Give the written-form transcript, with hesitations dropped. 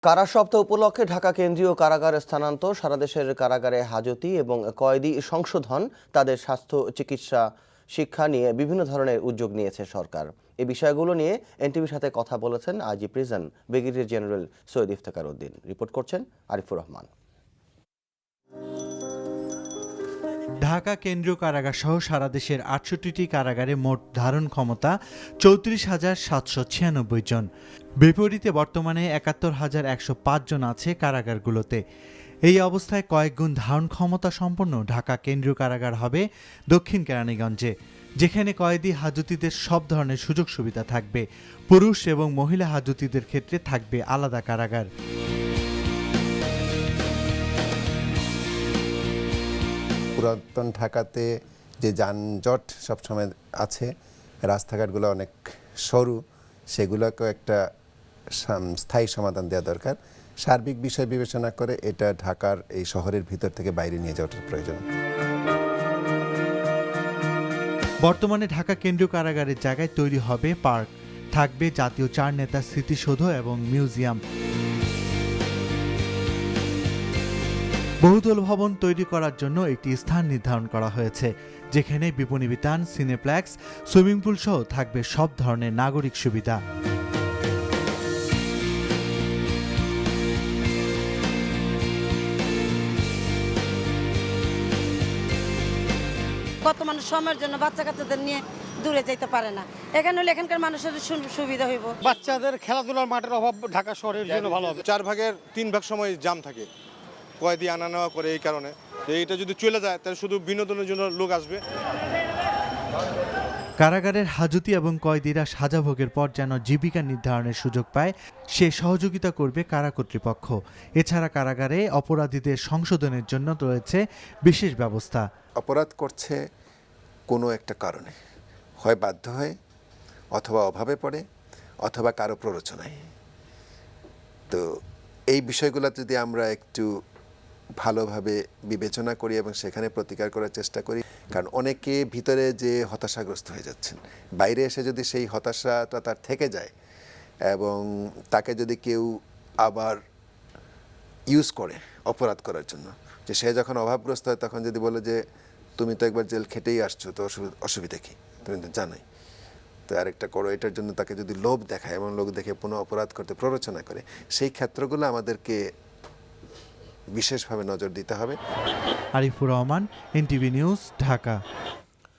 কারা সপ্তাহ উপলক্ষে ঢাকা কেন্দ্রীয় কারাগার স্থানান্তর, সারা দেশের কারাগারে হাজতি এবং কয়েদি সংশোধন, তাদের স্বাস্থ্য, চিকিৎসা, শিক্ষা নিয়ে বিভিন্ন ধরনের উদ্যোগ নিয়েছে সরকার। এই বিষয়গুলো নিয়ে এনটিভির সাথে কথা বলেছেন IG prison brigadier general Syed Iftekhar Uddin. Report করছেন আরিফুর রহমান। ঢাকা কেন্দ্রীয় কারাগার সহ সারা দেশের ৬৮টি কারাগারে মোট ধারণ ক্ষমতা ৩৪,৭৯৬ জন। বিপরীতে বর্তমানে ৭১,১০৫ জন আছে কারাগারগুলোতে। এই অবস্থায় কয়েক গুণ ধারণ ক্ষমতা সম্পন্ন ঢাকা কেন্দ্রীয় কারাগার হবে দক্ষিণ কেরানীগঞ্জে, যেখানে কয়েদি হাজতিদের সব ধরনের সুযোগ সুবিধা থাকবে। পুরুষ এবং মহিলা হাজতিদের ক্ষেত্রে থাকবে আলাদা কারাগার। পুরাতন ঢাকাতে যে যানজট সবসময় আছে, রাস্তাঘাটগুলো অনেক সরু, সেগুলোকেও একটা স্থায়ী সমাধান দেওয়া দরকার। সার্বিক বিষয় বিবেচনা করে এটা ঢাকার এই শহরের ভিতর থেকে বাইরে নিয়ে যাওয়ার প্রয়োজন। বর্তমানে ঢাকা কেন্দ্রীয় কারাগারের জায়গায় তৈরি হবে পার্ক, থাকবে জাতীয় চার নেতার স্মৃতিসৌধ এবং মিউজিয়াম। বহুতল ভবন তৈরি করার জন্য একটি স্থান নির্ধারণ করা হয়েছে, যেখানে বিপণী বিতান, সিনেপ্লেক্স, সুইমিং পুল সহ থাকবে সব ধরনের নাগরিক সুবিধা। কত মানুষ সময়ের জন্য বাচ্চা কাচ্চাদের নিয়ে দূরে যেতে পারে না, এখানে হলে এখানকার মানুষের সুবিধা হইব। বাচ্চাদের খেলাধুলার মাঠের অভাব ঢাকা শহরের জন্য ভালো হবে। 4 ভাগের 3 ভাগ সময় জাম থাকে, কয়েদি আনা নেওয়া করে। এই কারণে এইটা যদি চলে যায় তাহলে শুধু বিনোদনের জন্য লোক আসবে। কারাগারের হাজতি এবং কয়েদিরা সাজা ভোগের পর যেন জীবিকা নির্ধারণের সুযোগ পায়, সে সহযোগিতা করবে কারা কর্তৃপক্ষ। এছাড়া কারাগারে অপরাধীদের সংশোধনের জন্য রয়েছে বিশেষ ব্যবস্থা। অপরাধ করছে কোনো একটা কারণে, হয় বাধ্য হয়ে, অথবা অভাবে পড়ে, অথবা কারো প্ররোচনায়। তো এই বিষয়গুলো যদি আমরা একটু ভালোভাবে বিবেচনা করি এবং সেখানে প্রতিকার করার চেষ্টা করি, কারণ অনেকে ভিতরে যে হতাশাগ্রস্ত হয়ে যাচ্ছেন, বাইরে এসে যদি সেই হতাশাটা তার থেকে যায় এবং তাকে যদি কেউ আবার ইউজ করে অপরাধ করার জন্য, যে সে যখন অভাবগ্রস্ত হয় তখন যদি বলে যে তুমি তো একবার জেল খেটেই আসছো, তো অসুবিধা কি, তুমি তো জানোই, তো আরেকটা করো, এটার জন্য তাকে যদি লোভ দেখায় এবং লোক দেখে পুনঃ অপরাধ করতে প্ররোচনা করে, সেই ক্ষেত্রগুলো আমাদেরকে বিশেষভাবে নজর দিতে হবে। Arifur Rahman, NTV news, Dhaka.